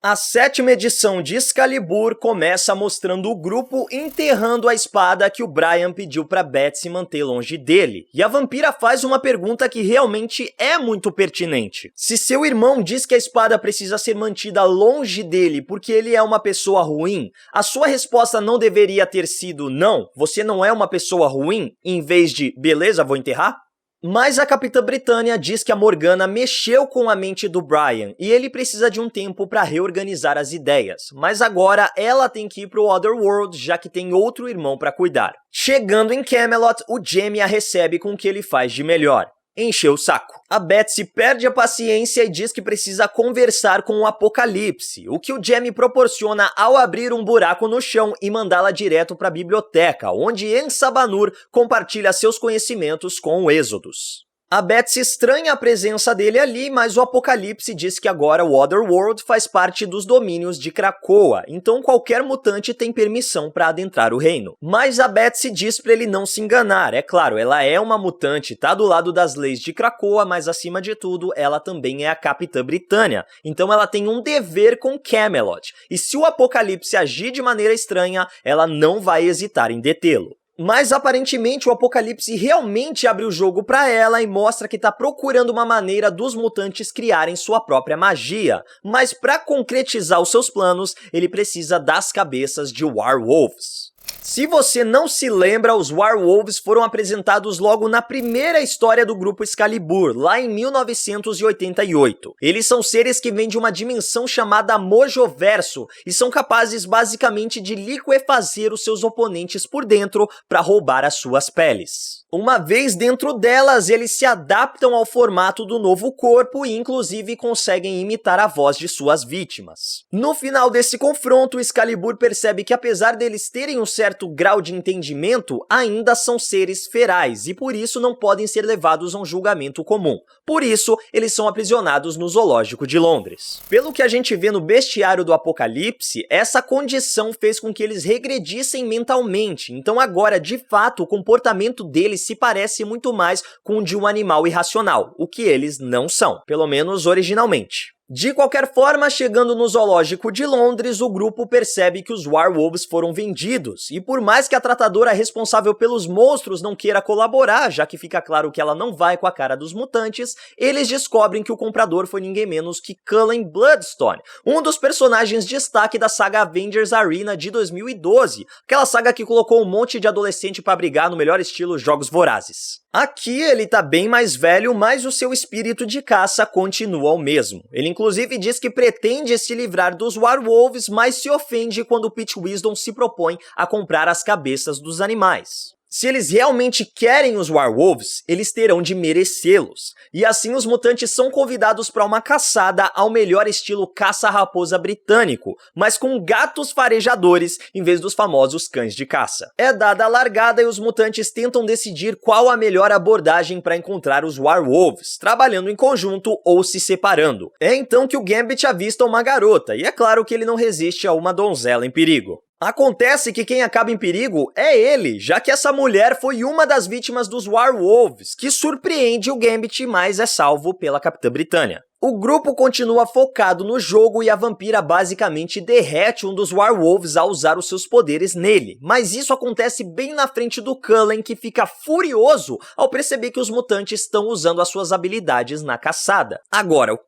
A 7ª edição de Excalibur começa mostrando o grupo enterrando a espada que o Brian pediu pra Betsy manter longe dele, e a vampira faz uma pergunta que realmente é muito pertinente. Se seu irmão diz que a espada precisa ser mantida longe dele porque ele é uma pessoa ruim, a sua resposta não deveria ter sido não, você não é uma pessoa ruim, em vez de beleza, vou enterrar? Mas a Capitã Britânia diz que a Morgana mexeu com a mente do Brian e ele precisa de um tempo para reorganizar as ideias, mas agora ela tem que ir pro Otherworld já que tem outro irmão para cuidar. Chegando em Camelot, o Jaime a recebe com o que ele faz de melhor: encher o saco. A Betsy perde a paciência e diz que precisa conversar com o Apocalipse, o que o Jaime proporciona ao abrir um buraco no chão e mandá-la direto para a biblioteca, onde Ensabanur compartilha seus conhecimentos com o Êxodos. A Betsy estranha a presença dele ali, mas o Apocalipse diz que agora o Otherworld faz parte dos domínios de Krakoa, então qualquer mutante tem permissão para adentrar o reino. Mas a Betsy diz para ele não se enganar, é claro, ela é uma mutante, tá do lado das leis de Krakoa, mas acima de tudo, ela também é a Capitã Britânia, então ela tem um dever com Camelot, e se o Apocalipse agir de maneira estranha, ela não vai hesitar em detê-lo. Mas aparentemente o Apocalipse realmente abre o jogo pra ela e mostra que tá procurando uma maneira dos mutantes criarem sua própria magia, mas pra concretizar os seus planos, ele precisa das cabeças de Warwolves. Se você não se lembra, os Warwolves foram apresentados logo na primeira história do grupo Excalibur, lá em 1988. Eles são seres que vêm de uma dimensão chamada Mojoverso e são capazes basicamente de liquefazer os seus oponentes por dentro para roubar as suas peles. Uma vez dentro delas, eles se adaptam ao formato do novo corpo e inclusive conseguem imitar a voz de suas vítimas. No final desse confronto, Excalibur percebe que apesar deles terem um certo grau de entendimento, ainda são seres ferais e por isso não podem ser levados a um julgamento comum. Por isso, eles são aprisionados no zoológico de Londres. Pelo que a gente vê no bestiário do Apocalipse, essa condição fez com que eles regredissem mentalmente, então agora, de fato, o comportamento deles se parece muito mais com o de um animal irracional, o que eles não são, pelo menos originalmente. De qualquer forma, chegando no zoológico de Londres, o grupo percebe que os Warwolves foram vendidos, e por mais que a tratadora responsável pelos monstros não queira colaborar, já que fica claro que ela não vai com a cara dos mutantes, eles descobrem que o comprador foi ninguém menos que Cullen Bloodstone, um dos personagens de destaque da saga Avengers Arena de 2012, aquela saga que colocou um monte de adolescente pra brigar no melhor estilo Jogos Vorazes. Aqui ele tá bem mais velho, mas o seu espírito de caça continua o mesmo. Ele inclusive diz que pretende se livrar dos Warwolves, mas se ofende quando Pete Wisdom se propõe a comprar as cabeças dos animais. Se eles realmente querem os Warwolves, eles terão de merecê-los. E assim os mutantes são convidados para uma caçada ao melhor estilo caça-raposa britânico, mas com gatos farejadores em vez dos famosos cães de caça. É dada a largada e os mutantes tentam decidir qual a melhor abordagem para encontrar os Warwolves, trabalhando em conjunto ou se separando. É então que o Gambit avista uma garota, e é claro que ele não resiste a uma donzela em perigo. Acontece que quem acaba em perigo é ele, já que essa mulher foi uma das vítimas dos Warwolves, que surpreende o Gambit, mas é salvo pela Capitã Britânia. O grupo continua focado no jogo e a vampira basicamente derrete um dos Warwolves ao usar os seus poderes nele, mas isso acontece bem na frente do Cullen, que fica furioso ao perceber que os mutantes estão usando as suas habilidades na caçada. Agora, o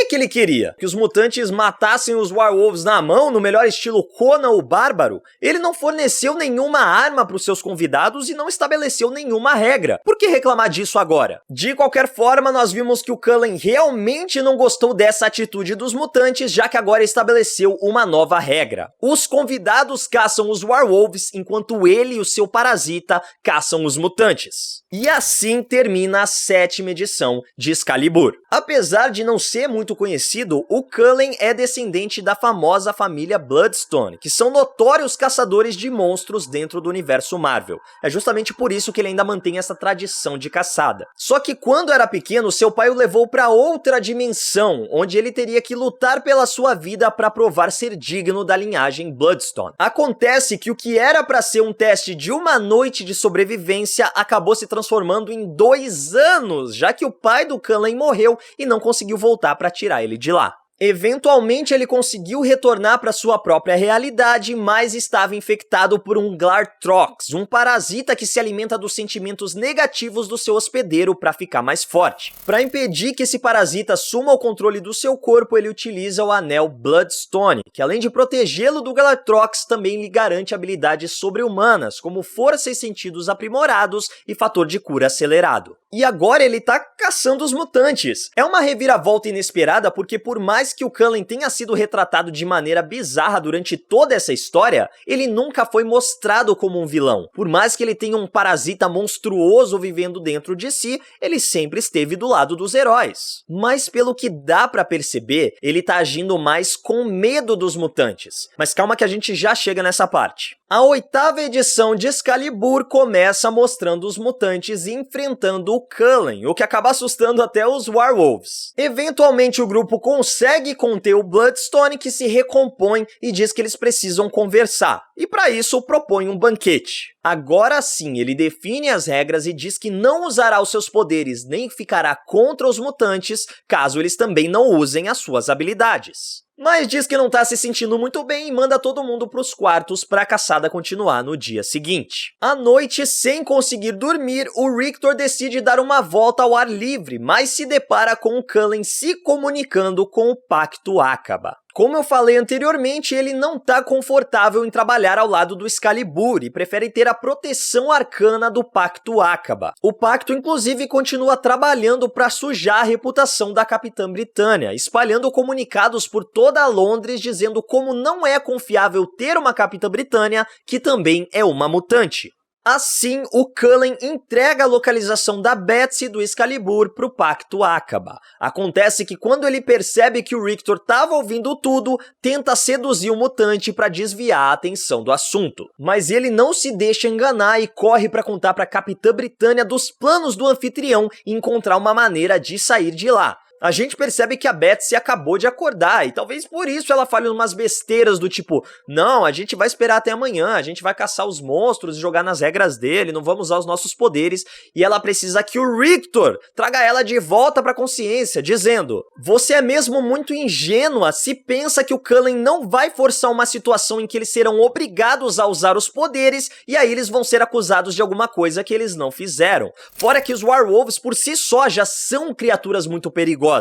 que ele queria? Que os mutantes matassem os Warwolves na mão, no melhor estilo Conan o Bárbaro? Ele não forneceu nenhuma arma para os seus convidados e não estabeleceu nenhuma regra. Por que reclamar disso agora? De qualquer forma, nós vimos que o Cullen realmente não gostou dessa atitude dos mutantes, já que agora estabeleceu uma nova regra. Os convidados caçam os Warwolves, enquanto ele e o seu parasita caçam os mutantes. E assim termina a 7ª edição de Excalibur. Apesar de não ser muito conhecido, o Cullen é descendente da famosa família Bloodstone, que são notórios caçadores de monstros dentro do universo Marvel. É justamente por isso que ele ainda mantém essa tradição de caçada. Só que quando era pequeno, seu pai o levou para outra dimensão, onde ele teria que lutar pela sua vida para provar ser digno da linhagem Bloodstone. Acontece que o que era para ser um teste de uma noite de sobrevivência acabou se transformando em 2 anos, já que o pai do Cullen morreu e não conseguiu voltar para tirar ele de lá. Eventualmente ele conseguiu retornar para sua própria realidade, mas estava infectado por um Glartrox, um parasita que se alimenta dos sentimentos negativos do seu hospedeiro para ficar mais forte. Para impedir que esse parasita assuma o controle do seu corpo, ele utiliza o anel Bloodstone, que além de protegê-lo do Glartrox, também lhe garante habilidades sobre-humanas, como força e sentidos aprimorados e fator de cura acelerado. E agora ele tá caçando os mutantes. É uma reviravolta inesperada porque por mais que o Cullen tenha sido retratado de maneira bizarra durante toda essa história, ele nunca foi mostrado como um vilão. Por mais que ele tenha um parasita monstruoso vivendo dentro de si, ele sempre esteve do lado dos heróis. Mas pelo que dá pra perceber, ele tá agindo mais com medo dos mutantes. Mas calma que a gente já chega nessa parte. A 8ª edição de Excalibur começa mostrando os mutantes enfrentando o Cullen, o que acaba assustando até os Warwolves. Eventualmente o grupo consegue conter o Bloodstone, que se recompõe e diz que eles precisam conversar, e para isso propõe um banquete. Agora sim, ele define as regras e diz que não usará os seus poderes nem ficará contra os mutantes caso eles também não usem as suas habilidades. Mas diz que não tá se sentindo muito bem e manda todo mundo pros quartos para a caçada continuar no dia seguinte. À noite, sem conseguir dormir, o Rictor decide dar uma volta ao ar livre, mas se depara com o Cullen se comunicando com o Pacto Acaba. Como eu falei anteriormente, ele não tá confortável em trabalhar ao lado do Excalibur e prefere ter a proteção arcana do Pacto Acaba. O Pacto, inclusive, continua trabalhando para sujar a reputação da Capitã Britânia, espalhando comunicados por toda Londres dizendo como não é confiável ter uma Capitã Britânia que também é uma mutante. Assim, o Cullen entrega a localização da Betsy do Excalibur pro Pacto Acaba. Acontece que quando ele percebe que o Rictor estava ouvindo tudo, tenta seduzir o mutante para desviar a atenção do assunto. Mas ele não se deixa enganar e corre para contar para a Capitã Britânia dos planos do anfitrião e encontrar uma maneira de sair de lá. A gente percebe que a Betsy acabou de acordar e talvez por isso ela fale umas besteiras do tipo: não, a gente vai esperar até amanhã, a gente vai caçar os monstros e jogar nas regras dele, não vamos usar os nossos poderes, e ela precisa que o Rictor traga ela de volta pra consciência, dizendo: você é mesmo muito ingênua se pensa que o Cullen não vai forçar uma situação em que eles serão obrigados a usar os poderes e aí eles vão ser acusados de alguma coisa que eles não fizeram. Fora que os Warwolves por si só já são criaturas muito perigosas.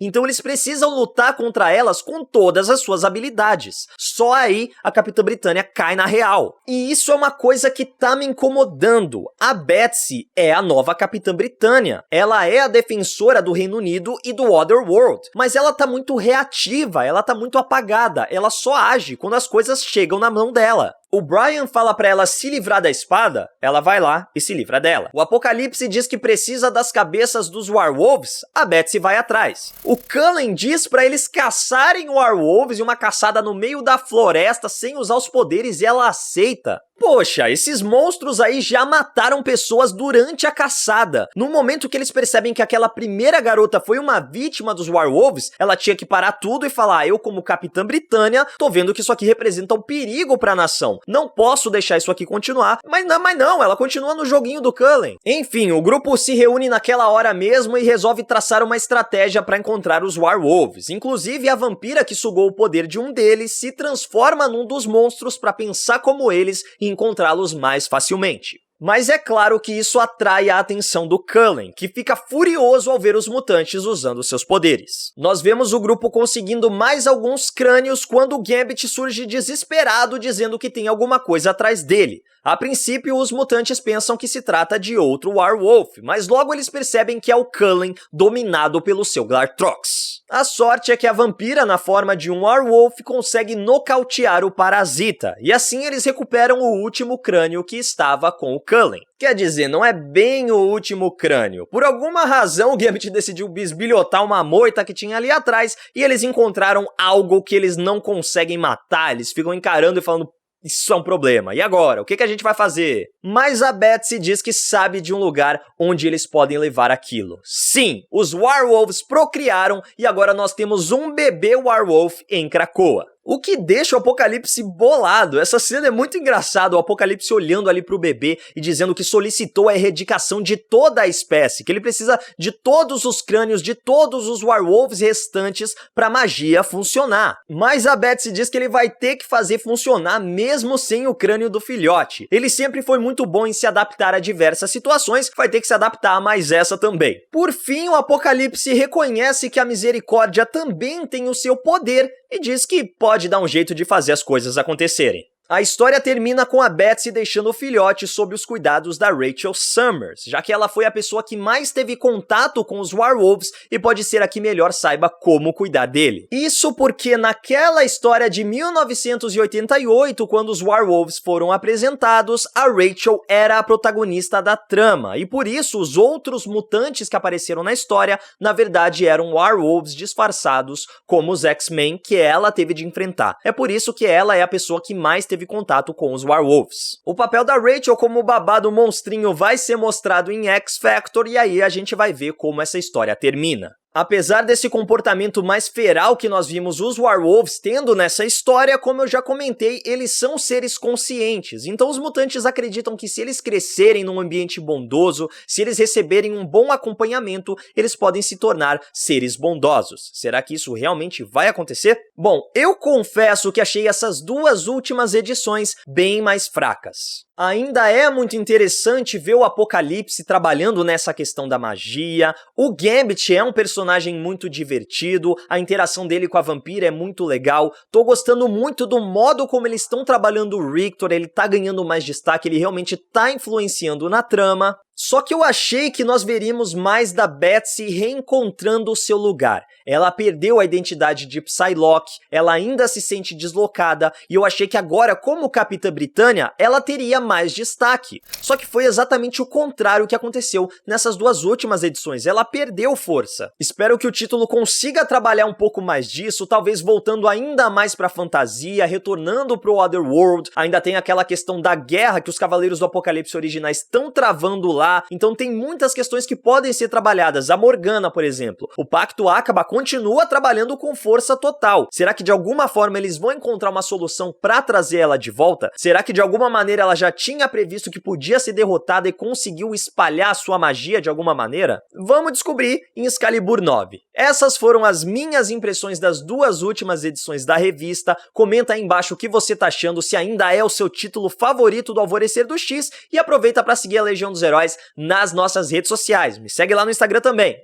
Então eles precisam lutar contra elas com todas as suas habilidades. Só aí a Capitã Britânia cai na real. E isso é uma coisa que tá me incomodando. A Betsy é a nova Capitã Britânia. Ela é a defensora do Reino Unido e do Otherworld. Mas ela tá muito reativa, ela tá muito apagada. Ela só age quando as coisas chegam na mão dela. O Brian fala pra ela se livrar da espada, ela vai lá e se livra dela. O Apocalipse diz que precisa das cabeças dos Warwolves, a Betsy vai atrás. O Cullen diz pra eles caçarem Warwolves e uma caçada no meio da floresta sem usar os poderes e ela aceita. Poxa, esses monstros aí já mataram pessoas durante a caçada. No momento que eles percebem que aquela primeira garota foi uma vítima dos Warwolves, ela tinha que parar tudo e falar: eu como Capitã Britânia, tô vendo que isso aqui representa um perigo pra nação. Não posso deixar isso aqui continuar. Mas não, ela continua no joguinho do Cullen. Enfim, o grupo se reúne naquela hora mesmo e resolve traçar uma estratégia pra encontrar os Warwolves. Inclusive, a vampira que sugou o poder de um deles se transforma num dos monstros pra pensar como eles e encontrá-los mais facilmente. Mas é claro que isso atrai a atenção do Cullen, que fica furioso ao ver os mutantes usando seus poderes. Nós vemos o grupo conseguindo mais alguns crânios quando o Gambit surge desesperado dizendo que tem alguma coisa atrás dele. A princípio, os mutantes pensam que se trata de outro Warwolf, mas logo eles percebem que é o Cullen dominado pelo seu Glartrox. A sorte é que a vampira, na forma de um Warwolf, consegue nocautear o parasita, e assim eles recuperam o último crânio que estava com o Cullen. Quer dizer, não é bem o último crânio. Por alguma razão, o Gambit decidiu bisbilhotar uma moita que tinha ali atrás, e eles encontraram algo que eles não conseguem matar. Eles ficam encarando e falando: isso é um problema. E agora? O que a gente vai fazer? Mas a Betsy diz que sabe de um lugar onde eles podem levar aquilo. Sim, os Warwolves procriaram e agora nós temos um bebê Warwolf em Krakoa. o que deixa o Apocalipse bolado. Essa cena é muito engraçada, o Apocalipse olhando ali pro bebê e dizendo que solicitou a erradicação de toda a espécie, que ele precisa de todos os crânios de todos os werewolves restantes pra magia funcionar. Mas a Betsy diz que ele vai ter que fazer funcionar mesmo sem o crânio do filhote. Ele sempre foi muito bom em se adaptar a diversas situações, vai ter que se adaptar a mais essa também. Por fim, o Apocalipse reconhece que a Misericórdia também tem o seu poder e diz que pode dar um jeito de fazer as coisas acontecerem. A história termina com a Betsy deixando o filhote sob os cuidados da Rachel Summers, já que ela foi a pessoa que mais teve contato com os werewolves e pode ser a que melhor saiba como cuidar dele. Isso porque naquela história de 1988, quando os werewolves foram apresentados, a Rachel era a protagonista da trama, e por isso os outros mutantes que apareceram na história, na verdade eram werewolves disfarçados como os X-Men que ela teve de enfrentar. É por isso que ela é a pessoa que mais teve contato com os werewolves. O papel da Rachel como babá do monstrinho vai ser mostrado em X Factor e aí a gente vai ver como essa história termina. Apesar desse comportamento mais feral que nós vimos os werewolves tendo nessa história, como eu já comentei, eles são seres conscientes, então os mutantes acreditam que se eles crescerem num ambiente bondoso, se eles receberem um bom acompanhamento, eles podem se tornar seres bondosos. Será que isso realmente vai acontecer? Bom, eu confesso que achei essas duas últimas edições bem mais fracas. Ainda é muito interessante ver o Apocalipse trabalhando nessa questão da magia, o Gambit é um personagem muito divertido, a interação dele com a vampira é muito legal, tô gostando muito do modo como eles estão trabalhando o Rictor, ele tá ganhando mais destaque, ele realmente tá influenciando na trama. Só que eu achei que nós veríamos mais da Betsy reencontrando o seu lugar. Ela perdeu a identidade de Psylocke, ela ainda se sente deslocada, e eu achei que agora, como Capitã Britânia, ela teria mais destaque. Só que foi exatamente o contrário que aconteceu nessas duas últimas edições, ela perdeu força. Espero que o título consiga trabalhar um pouco mais disso, talvez voltando ainda mais pra fantasia, retornando pro Otherworld, ainda tem aquela questão da guerra que os Cavaleiros do Apocalipse originais estão travando lá, então tem muitas questões que podem ser trabalhadas. A Morgana, por exemplo. O Pacto Acaba continua trabalhando com força total. Será que de alguma forma eles vão encontrar uma solução pra trazer ela de volta? Será que de alguma maneira ela já tinha previsto que podia ser derrotada e conseguiu espalhar sua magia de alguma maneira? Vamos descobrir em Excalibur 9. Essas foram as minhas impressões das duas últimas edições da revista. Comenta aí embaixo o que você tá achando, se ainda é o seu título favorito do Alvorecer do X, e aproveita para seguir a Legião dos Heróis nas nossas redes sociais. Me segue lá no Instagram também,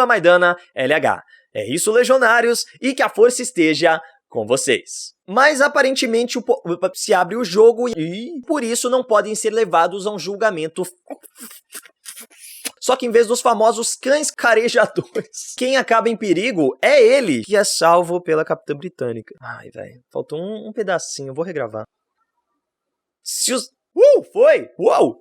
@MaiDanaLH. É isso, legionários, e que a força esteja com vocês. Mas aparentemente se abre o jogo e por isso não podem ser levados a um julgamento. Só que em vez dos famosos cães carejadores, quem acaba em perigo é ele, que é salvo pela Capitã Britânica. Ai, velho, faltou um pedacinho, eu vou regravar. Se os... Foi! Uou!